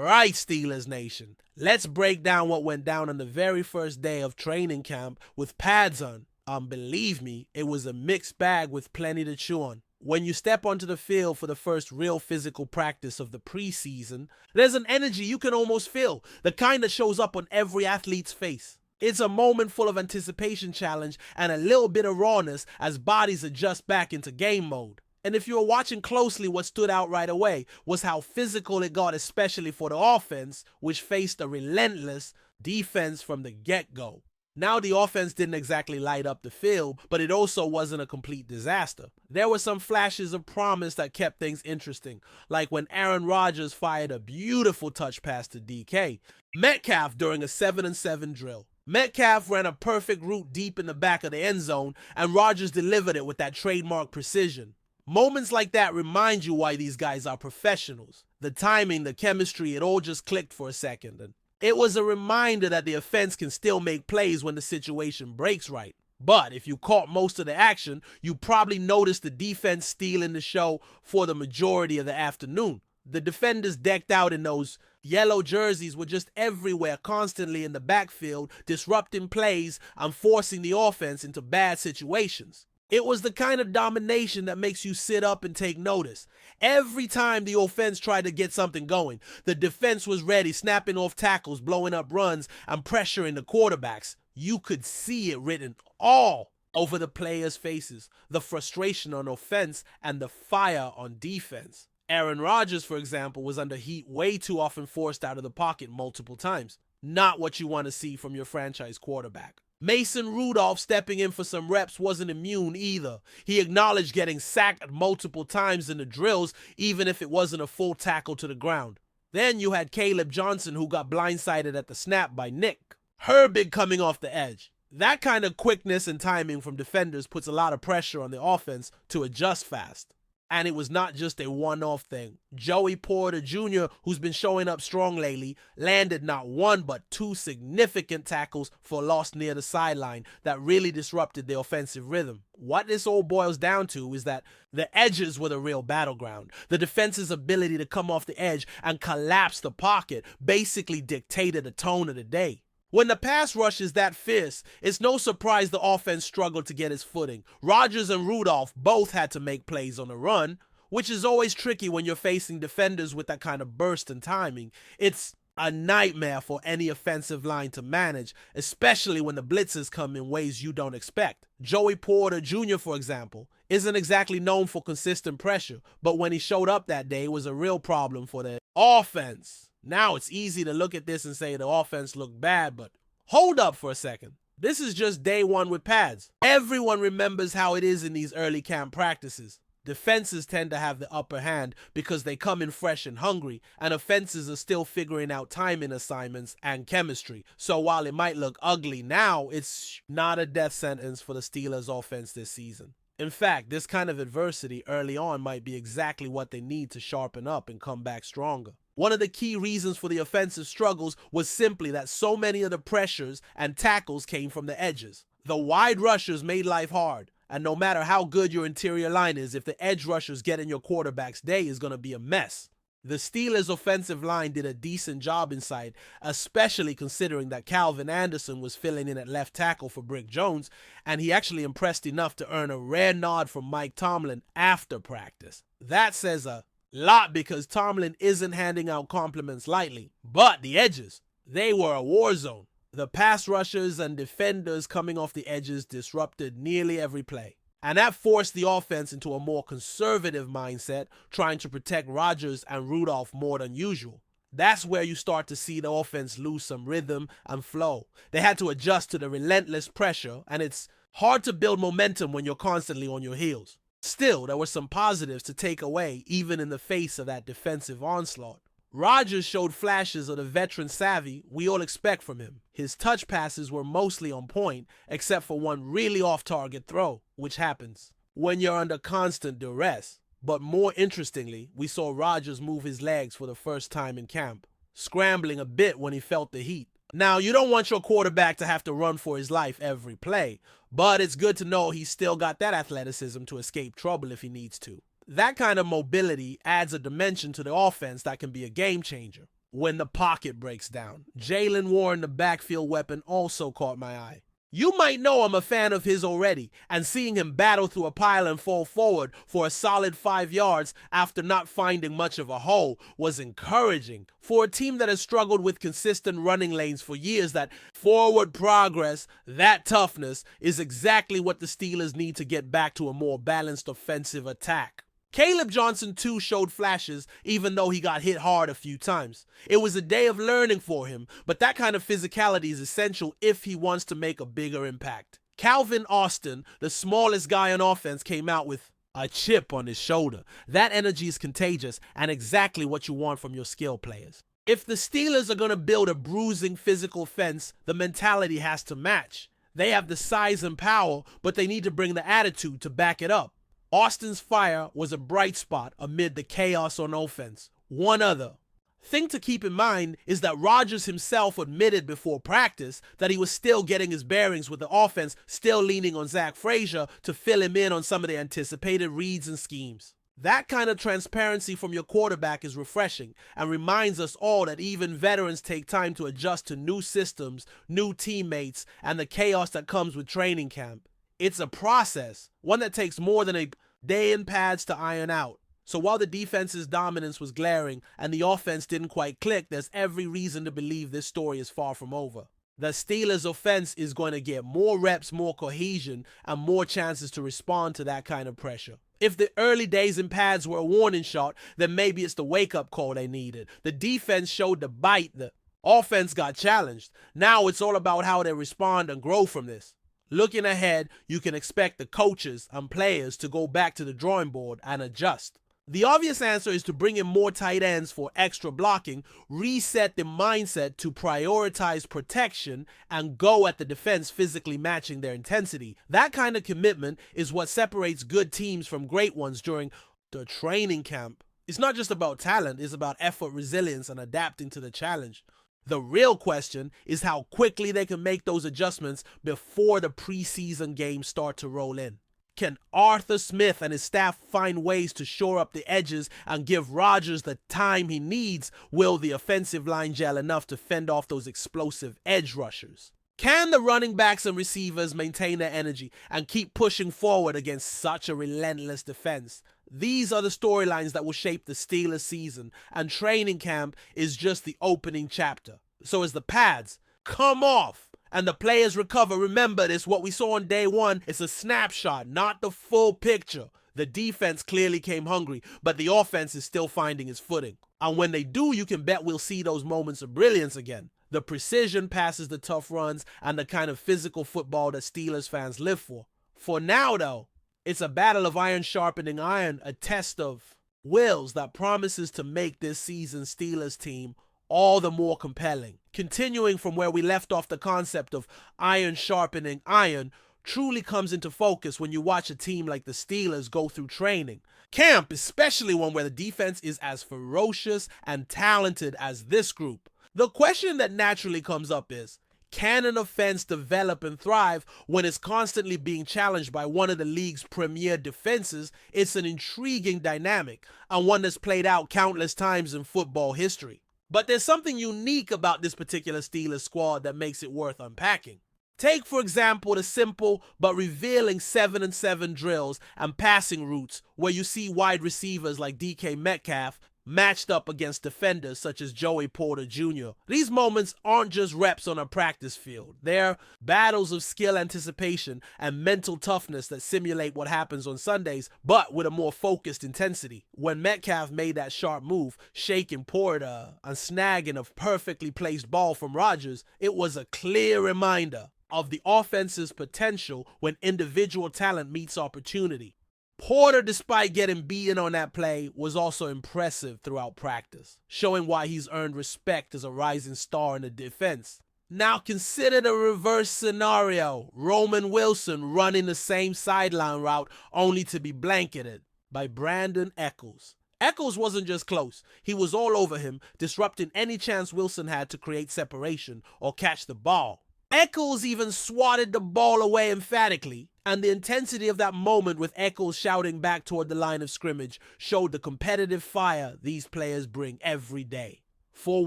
Alright, Steelers Nation, let's break down what went down on the very first day of training camp with pads on. Believe me, it was a mixed bag with plenty to chew on. When you step onto the field for the first real physical practice of the preseason, there's an energy you can almost feel, the kind that shows up on every athlete's face. It's a moment full of anticipation, challenge, and a little bit of rawness as bodies adjust back into game mode. And if you were watching closely, what stood out right away was how physical it got, especially for the offense, which faced a relentless defense from the get-go. Now, the offense didn't exactly light up the field, but it also wasn't a complete disaster. There were some flashes of promise that kept things interesting, like when Aaron Rodgers fired a beautiful touch pass to DK Metcalf during a 7-7 drill. Metcalf ran a perfect route deep in the back of the end zone, and Rodgers delivered it with that trademark precision. Moments like that remind you why these guys are professionals. The timing, the chemistry, it all just clicked for a second. And it was a reminder that the offense can still make plays when the situation breaks right. But if you caught most of the action, you probably noticed the defense stealing the show for the majority of the afternoon. The defenders decked out in those yellow jerseys were just everywhere, constantly in the backfield, disrupting plays and forcing the offense into bad situations. It was the kind of domination that makes you sit up and take notice. Every time the offense tried to get something going, the defense was ready, snapping off tackles, blowing up runs, and pressuring the quarterbacks. You could see it written all over the players' faces, the frustration on offense and the fire on defense. Aaron Rodgers, for example, was under heat way too often, forced out of the pocket multiple times. Not what you want to see from your franchise quarterback. Mason Rudolph stepping in for some reps wasn't immune either. He acknowledged getting sacked multiple times in the drills, even if it wasn't a full tackle to the ground. Then you had Caleb Johnson, who got blindsided at the snap by Nick Herbig coming off the edge. That kind of quickness and timing from defenders puts a lot of pressure on the offense to adjust fast. And it was not just a one-off thing. Joey Porter Jr., who's been showing up strong lately, landed not one but two significant tackles for loss near the sideline that really disrupted the offensive rhythm. What this all boils down to is that the edges were the real battleground. The defense's ability to come off the edge and collapse the pocket basically dictated the tone of the day. When the pass rush is that fierce, it's no surprise the offense struggled to get its footing. Rodgers and Rudolph both had to make plays on the run, which is always tricky when you're facing defenders with that kind of burst and timing. It's a nightmare for any offensive line to manage, especially when the blitzes come in ways you don't expect. Joey Porter Jr., for example, isn't exactly known for consistent pressure, but when he showed up that day, it was a real problem for the offense. Now it's easy to look at this and say the offense looked bad, but hold up for a second. This is just day one with pads. Everyone remembers how it is in these early camp practices. Defenses tend to have the upper hand because they come in fresh and hungry, and offenses are still figuring out timing assignments and chemistry. So while it might look ugly now, it's not a death sentence for the Steelers offense this season. In fact, this kind of adversity early on might be exactly what they need to sharpen up and come back stronger. One of the key reasons for the offensive struggles was simply that so many of the pressures and tackles came from the edges. The wide rushers made life hard, and no matter how good your interior line is, if the edge rushers get in your quarterback's day, it's going to be a mess. The Steelers' offensive line did a decent job inside, especially considering that Calvin Anderson was filling in at left tackle for Brick Jones, and he actually impressed enough to earn a rare nod from Mike Tomlin after practice. That says a lot because Tomlin isn't handing out compliments lightly. But the edges, they were a war zone. The pass rushers and defenders coming off the edges disrupted nearly every play. And that forced the offense into a more conservative mindset, trying to protect Rodgers and Rudolph more than usual. That's where you start to see the offense lose some rhythm and flow. They had to adjust to the relentless pressure, and it's hard to build momentum when you're constantly on your heels. Still, there were some positives to take away, even in the face of that defensive onslaught. Rodgers showed flashes of the veteran savvy we all expect from him. His touch passes were mostly on point, except for one really off-target throw, which happens when you're under constant duress. But more interestingly, we saw Rodgers move his legs for the first time in camp, scrambling a bit when he felt the heat. Now, you don't want your quarterback to have to run for his life every play, but it's good to know he's still got that athleticism to escape trouble if he needs to. That kind of mobility adds a dimension to the offense that can be a game changer. when the pocket breaks down. Jalen Warren, the backfield weapon, also caught my eye. You might know I'm a fan of his already, and seeing him battle through a pile and fall forward for a solid 5 yards after not finding much of a hole was encouraging. For a team that has struggled with consistent running lanes for years, that forward progress, that toughness, is exactly what the Steelers need to get back to a more balanced offensive attack. Caleb Johnson too showed flashes, even though he got hit hard a few times. It was a day of learning for him, but that kind of physicality is essential if he wants to make a bigger impact. Calvin Austin, the smallest guy on offense, came out with a chip on his shoulder. That energy is contagious and exactly what you want from your skill players. If the Steelers are going to build a bruising physical fence, the mentality has to match. They have the size and power, but they need to bring the attitude to back it up. Austin's fire was a bright spot amid the chaos on offense. One other thing to keep in mind is that Rodgers himself admitted before practice that he was still getting his bearings with the offense, still leaning on Zach Frazier to fill him in on some of the anticipated reads and schemes. That kind of transparency from your quarterback is refreshing and reminds us all that even veterans take time to adjust to new systems, new teammates, and the chaos that comes with training camp. It's a process, one that takes more than a day in pads to iron out. So while the defense's dominance was glaring and the offense didn't quite click, there's every reason to believe this story is far from over. The Steelers' offense is going to get more reps, more cohesion, and more chances to respond to that kind of pressure. If the early days in pads were a warning shot, then maybe it's the wake-up call they needed. The defense showed the bite, the offense got challenged. Now it's all about how they respond and grow from this. Looking ahead, you can expect the coaches and players to go back to the drawing board and adjust. The obvious answer is to bring in more tight ends for extra blocking, reset the mindset to prioritize protection, and go at the defense physically matching their intensity. That kind of commitment is what separates good teams from great ones during the training camp. It's not just about talent, it's about effort, resilience, and adapting to the challenge. The real question is how quickly they can make those adjustments before the preseason games start to roll in. Can Arthur Smith and his staff find ways to shore up the edges and give Rodgers the time he needs? Will the offensive line gel enough to fend off those explosive edge rushers? Can the running backs and receivers maintain their energy and keep pushing forward against such a relentless defense? These are the storylines that will shape the Steelers season, and training camp is just the opening chapter. So as the pads come off and the players recover, remember this, what we saw on day one is a snapshot, not the full picture. The defense clearly came hungry, but the offense is still finding its footing. And when they do, you can bet we'll see those moments of brilliance again. The precision passes, the tough runs, and the kind of physical football that Steelers fans live for. For now, though, it's a battle of iron sharpening iron, a test of wills that promises to make this season's Steelers team all the more compelling. Continuing from where we left off, the concept of iron sharpening iron truly comes into focus when you watch a team like the Steelers go through training camp, especially one where the defense is as ferocious and talented as this group. The question that naturally comes up is, can an offense develop and thrive when it's constantly being challenged by one of the league's premier defenses? It's an intriguing dynamic, and one that's played out countless times in football history. But there's something unique about this particular Steelers squad that makes it worth unpacking. Take, for example, the simple but revealing 7-7 drills and passing routes where you see wide receivers like DK Metcalf matched up against defenders such as Joey Porter Jr. These moments aren't just reps on a practice field. They're battles of skill, anticipation, and mental toughness that simulate what happens on Sundays, but with a more focused intensity. When Metcalf made that sharp move, shaking Porter and snagging a perfectly placed ball from Rodgers, it was a clear reminder of the offense's potential when individual talent meets opportunity. Porter, despite getting beaten on that play, was also impressive throughout practice, showing why he's earned respect as a rising star in the defense. Now consider the reverse scenario. Roman Wilson running the same sideline route only to be blanketed by Brandon Echols. Echols wasn't just close, he was all over him, disrupting any chance Wilson had to create separation or catch the ball. Echols even swatted the ball away emphatically, and the intensity of that moment with Echols shouting back toward the line of scrimmage showed the competitive fire these players bring every day. For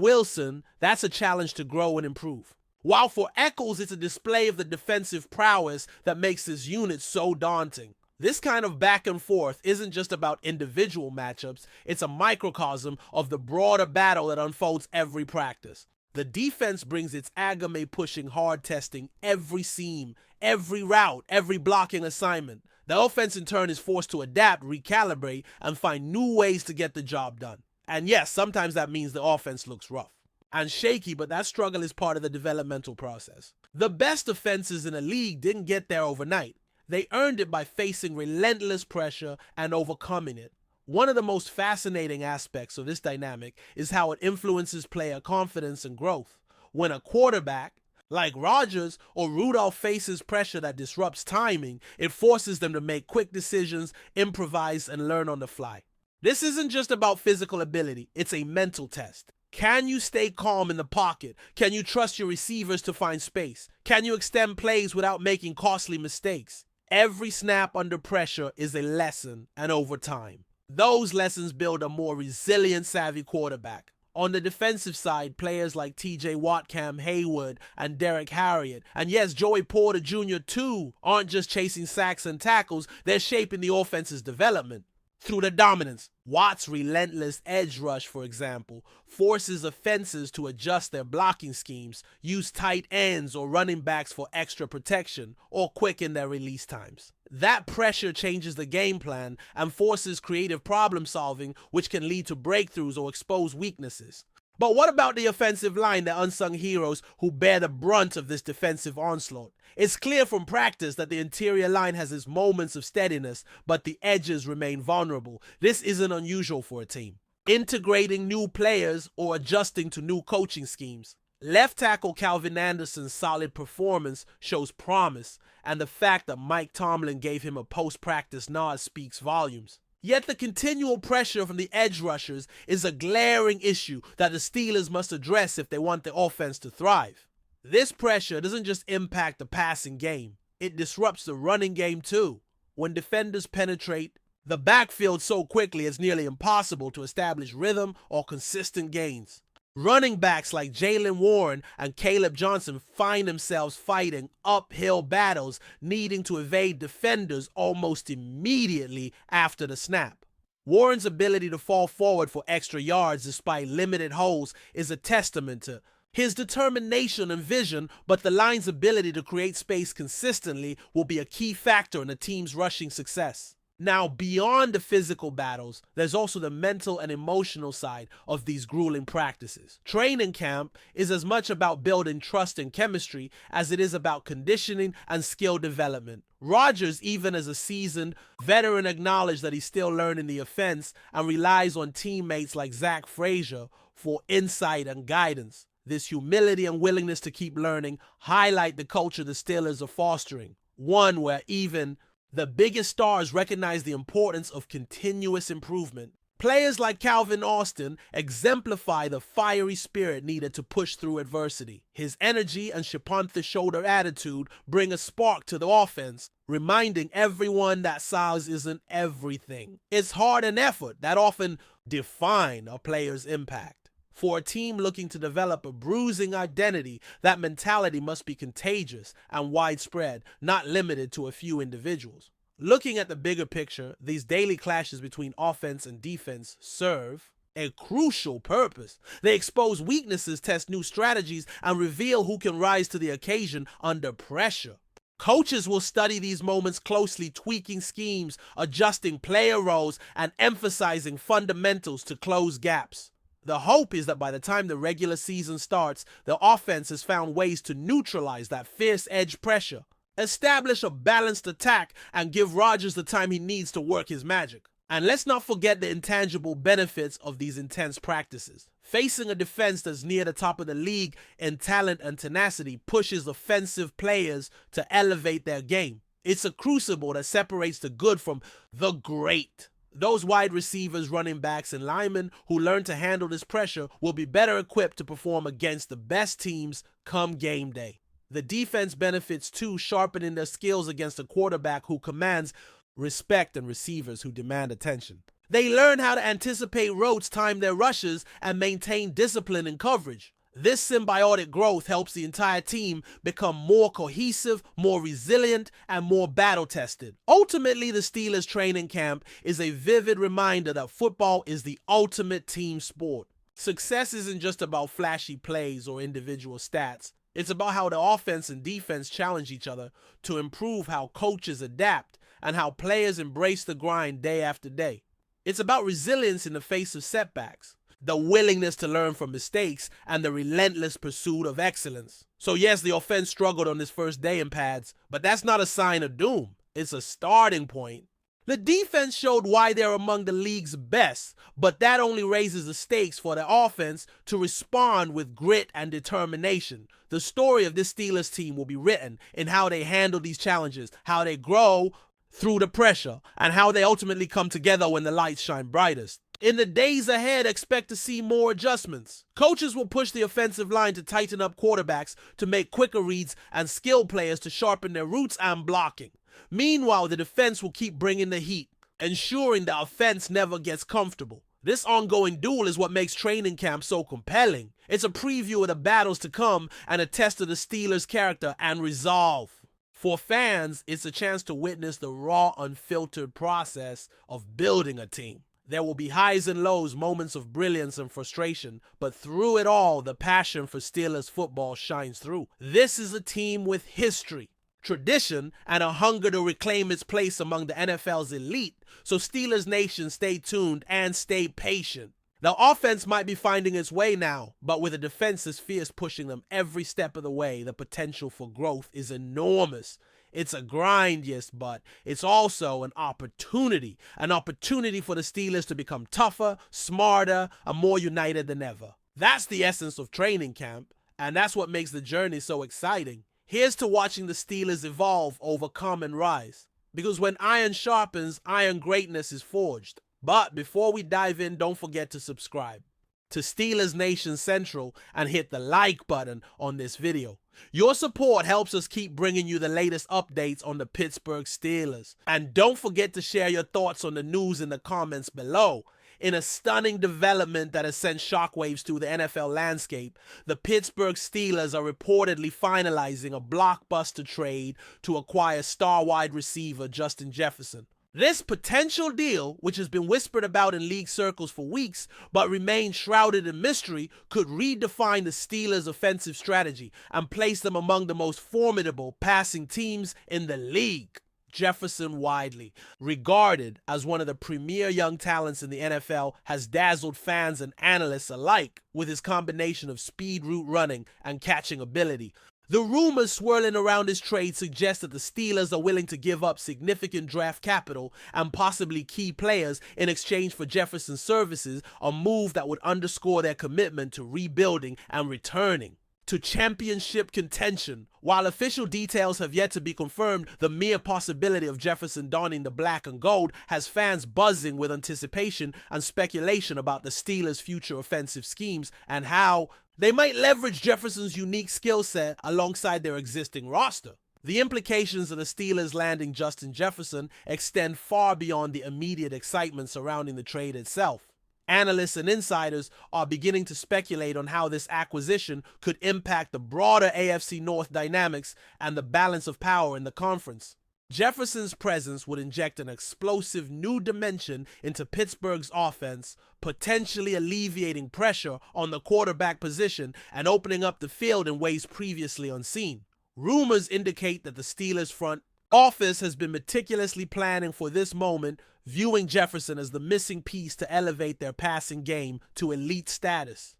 Wilson, that's a challenge to grow and improve. While for Echols, it's a display of the defensive prowess that makes this unit so daunting. This kind of back and forth isn't just about individual matchups, it's a microcosm of the broader battle that unfolds every practice. The defense brings its agame pushing hard testing every seam, every route, every blocking assignment. The offense in turn is forced to adapt, recalibrate, and find new ways to get the job done. And yes, sometimes that means the offense looks rough and shaky, but that struggle is part of the developmental process. The best offenses in the league didn't get there overnight. They earned it by facing relentless pressure and overcoming it. One of the most fascinating aspects of this dynamic is how it influences player confidence and growth. When a quarterback, like Rodgers or Rudolph, faces pressure that disrupts timing, it forces them to make quick decisions, improvise, and learn on the fly. This isn't just about physical ability, it's a mental test. Can you stay calm in the pocket? Can you trust your receivers to find space? Can you extend plays without making costly mistakes? Every snap under pressure is a lesson, and over time, those lessons build a more resilient, savvy quarterback. On the defensive side, players like TJ Watt, Cam Hayward, and Derek Harriott, and yes, Joey Porter Jr. too, aren't just chasing sacks and tackles, they're shaping the offense's development. Through the dominance, Watt's relentless edge rush, for example, forces offenses to adjust their blocking schemes, use tight ends or running backs for extra protection, or quicken their release times. That pressure changes the game plan and forces creative problem solving, which can lead to breakthroughs or expose weaknesses. But what about the offensive line, the unsung heroes who bear the brunt of this defensive onslaught? It's clear from practice that the interior line has its moments of steadiness, but the edges remain vulnerable. This isn't unusual for a team. Integrating new players or adjusting to new coaching schemes. Left tackle Calvin Anderson's solid performance shows promise, and the fact that Mike Tomlin gave him a post-practice nod speaks volumes. Yet the continual pressure from the edge rushers is a glaring issue that the Steelers must address if they want the offense to thrive. This pressure doesn't just impact the passing game, it disrupts the running game too. When defenders penetrate the backfield so quickly it's nearly impossible to establish rhythm or consistent gains. Running backs like Jaylen Warren and Caleb Johnson find themselves fighting uphill battles, needing to evade defenders almost immediately after the snap. Warren's ability to fall forward for extra yards despite limited holes is a testament to his determination and vision, but the line's ability to create space consistently will be a key factor in the team's rushing success. Now, beyond the physical battles, there's also the mental and emotional side of these grueling practices. Training camp is as much about building trust and chemistry as it is about conditioning and skill development. Rodgers, even as a seasoned veteran, acknowledged that he's still learning the offense and relies on teammates like Zach Frazier for insight and guidance. This humility and willingness to keep learning highlight the culture the Steelers are fostering, one where even the biggest stars recognize the importance of continuous improvement. Players like Calvin Austin exemplify the fiery spirit needed to push through adversity. His energy and chip-on-the-shoulder attitude bring a spark to the offense, reminding everyone that size isn't everything. It's heart and effort that often define a player's impact. For a team looking to develop a bruising identity, that mentality must be contagious and widespread, not limited to a few individuals. Looking at the bigger picture, these daily clashes between offense and defense serve a crucial purpose. They expose weaknesses, test new strategies, and reveal who can rise to the occasion under pressure. Coaches will study these moments closely, tweaking schemes, adjusting player roles, and emphasizing fundamentals to close gaps. The hope is that by the time the regular season starts, the offense has found ways to neutralize that fierce edge pressure, establish a balanced attack, and give Rodgers the time he needs to work his magic. And let's not forget the intangible benefits of these intense practices. Facing a defense that's near the top of the league in talent and tenacity pushes offensive players to elevate their game. It's a crucible that separates the good from the great. Those wide receivers, running backs, and linemen who learn to handle this pressure will be better equipped to perform against the best teams come game day. The defense benefits too, sharpening their skills against a quarterback who commands respect and receivers who demand attention. They learn how to anticipate routes, time their rushes, and maintain discipline in coverage. This symbiotic growth helps the entire team become more cohesive, more resilient, and more battle-tested. Ultimately, the Steelers training camp is a vivid reminder that football is the ultimate team sport. Success isn't just about flashy plays or individual stats. It's about how the offense and defense challenge each other to improve how coaches adapt and how players embrace the grind day after day. It's about resilience in the face of setbacks, the willingness to learn from mistakes, and the relentless pursuit of excellence. So yes, the offense struggled on this first day in pads, but that's not a sign of doom. It's a starting point. The defense showed why they're among the league's best, but that only raises the stakes for the offense to respond with grit and determination. The story of this Steelers team will be written in how they handle these challenges, how they grow through the pressure, and how they ultimately come together when the lights shine brightest. In the days ahead, expect to see more adjustments. Coaches will push the offensive line to tighten up quarterbacks to make quicker reads and skilled players to sharpen their roots and blocking. Meanwhile, the defense will keep bringing the heat, ensuring the offense never gets comfortable. This ongoing duel is what makes training camp so compelling. It's a preview of the battles to come and a test of the Steelers' character and resolve. For fans, it's a chance to witness the raw, unfiltered process of building a team. There will be highs and lows, moments of brilliance and frustration, but through it all, the passion for Steelers football shines through. This is a team with history, tradition, and a hunger to reclaim its place among the NFL's elite. So Steelers Nation, stay tuned and stay patient. The offense might be finding its way now, but with a defense as fierce pushing them every step of the way, the potential for growth is enormous. It's a grind, yes, but it's also an opportunity for the Steelers to become tougher, smarter, and more united than ever. That's the essence of training camp, and that's what makes the journey so exciting. Here's to watching the Steelers evolve, overcome, and rise. Because when iron sharpens, iron greatness is forged. But before we dive in, don't forget to subscribe to Steelers Nation Central and hit the like button on this video. Your support helps us keep bringing you the latest updates on the Pittsburgh Steelers. And don't forget to share your thoughts on the news in the comments below. In a stunning development that has sent shockwaves through the NFL landscape, the Pittsburgh Steelers are reportedly finalizing a blockbuster trade to acquire star wide receiver Justin Jefferson. This potential deal, which has been whispered about in league circles for weeks but remains shrouded in mystery, could redefine the Steelers' offensive strategy and place them among the most formidable passing teams in the league. Jefferson, widely regarded as one of the premier young talents in the NFL, has dazzled fans and analysts alike with his combination of speed, route running, and catching ability. The rumors swirling around this trade suggest that the Steelers are willing to give up significant draft capital and possibly key players in exchange for Jefferson's services, a move that would underscore their commitment to rebuilding and returning to championship contention. While official details have yet to be confirmed, the mere possibility of Jefferson donning the black and gold has fans buzzing with anticipation and speculation about the Steelers' future offensive schemes and how they might leverage Jefferson's unique skill set alongside their existing roster. The implications of the Steelers landing Justin Jefferson extend far beyond the immediate excitement surrounding the trade itself. Analysts and insiders are beginning to speculate on how this acquisition could impact the broader AFC North dynamics and the balance of power in the conference. Jefferson's presence would inject an explosive new dimension into Pittsburgh's offense, potentially alleviating pressure on the quarterback position and opening up the field in ways previously unseen. Rumors indicate that the Steelers' front office has been meticulously planning for this moment, viewing Jefferson as the missing piece to elevate their passing game to elite status.